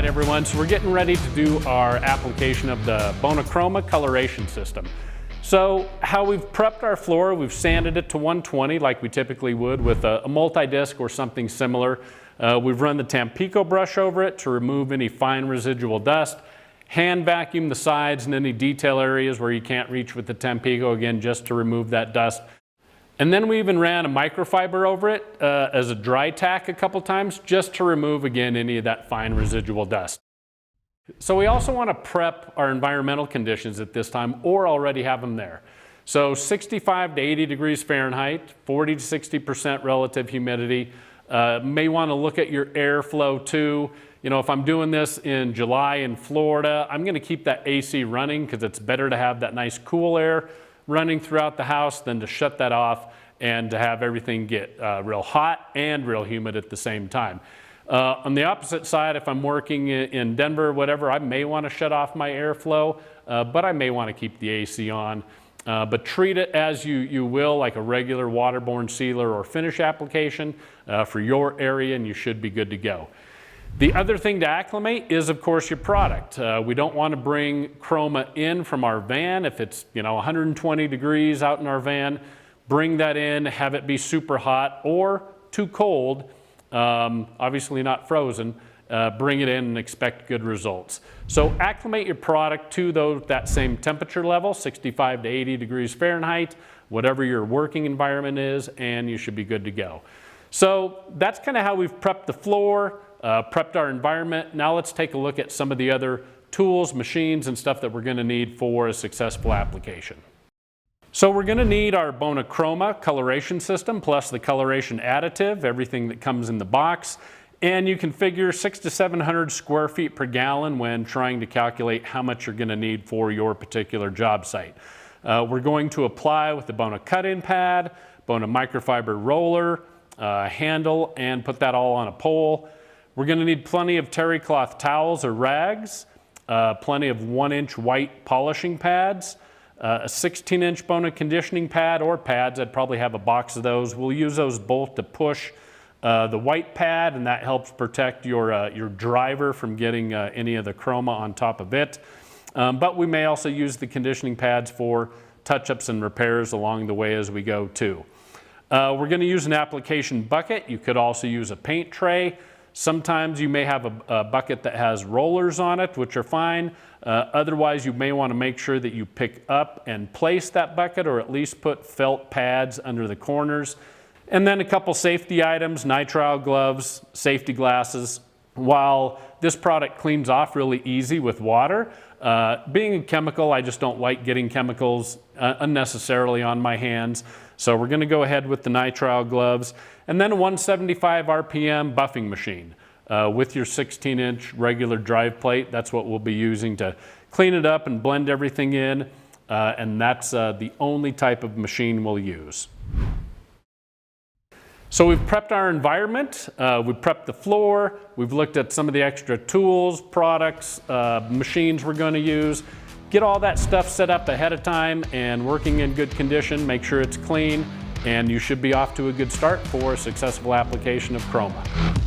everyone. So we're getting ready to do our application of the Bona Chroma coloration system. So how we've prepped our floor, we've sanded it to 120 like we typically would with a multi-disc or something similar. We've run the Tampico brush over it to remove any fine residual dust. Hand vacuum the sides and any detail areas where you can't reach with the Tampico, again, just to remove that dust. And then we even ran a microfiber over it as a dry tack a couple times, just to remove, again, any of that fine residual dust. So we also want to prep our environmental conditions at this time, or already have them there. So 65 to 80 degrees Fahrenheit, 40 to 60% relative humidity. May want to look at your airflow too. You know, if I'm doing this in July in Florida, I'm going to keep that AC running because it's better to have that nice cool air running throughout the house than to shut that off and to have everything get real hot and real humid at the same time. On the opposite side, if I'm working in Denver or whatever, I may want to shut off my airflow, but I may want to keep the AC on. But treat it as you will, like a regular waterborne sealer or finish application for your area, and you should be good to go. The other thing to acclimate is, of course, your product. We don't want to bring Chroma in from our van. If it's 120 degrees out in our van, bring that in, have it be super hot or too cold, obviously not frozen. Bring it in and expect good results. So acclimate your product to that same temperature level, 65 to 80 degrees Fahrenheit, whatever your working environment is, and you should be good to go. So that's kind of how we've prepped the floor, prepped our environment. Now let's take a look at some of the other tools, machines, and stuff that we're going to need for a successful application. So we're going to need our Bona Chroma coloration system plus the coloration additive, everything that comes in the box. And you can figure 600 to 700 square feet per gallon when trying to calculate how much you're going to need for your particular job site. We're going to apply with the Bona cut-in pad, Bona microfiber roller, handle, and put that all on a pole. We're going to need plenty of terry cloth towels or rags, plenty of 1-inch white polishing pads, a 16-inch Bona conditioning pad or pads. I'd probably have a box of those. We'll use those both to push the white pad, and that helps protect your driver from getting any of the chroma on top of it. But we may also use the conditioning pads for touch-ups and repairs along the way as we go too. We're going to use an application bucket. You could also use a paint tray. Sometimes you may have a bucket that has rollers on it, which are fine. Otherwise, you may want to make sure that you pick up and place that bucket, or at least put felt pads under the corners. And then a couple safety items, nitrile gloves, safety glasses. While this product cleans off really easy with water, being a chemical, I just don't like getting chemicals unnecessarily on my hands. So we're going to go ahead with the nitrile gloves. And then a 175 RPM buffing machine with your 16-inch regular drive plate. That's what we'll be using to clean it up and blend everything in. And that's the only type of machine we'll use. So we've prepped our environment, we've prepped the floor, we've looked at some of the extra tools, products, machines we're going to use. Get all that stuff set up ahead of time and working in good condition, make sure it's clean, and you should be off to a good start for a successful application of Chroma.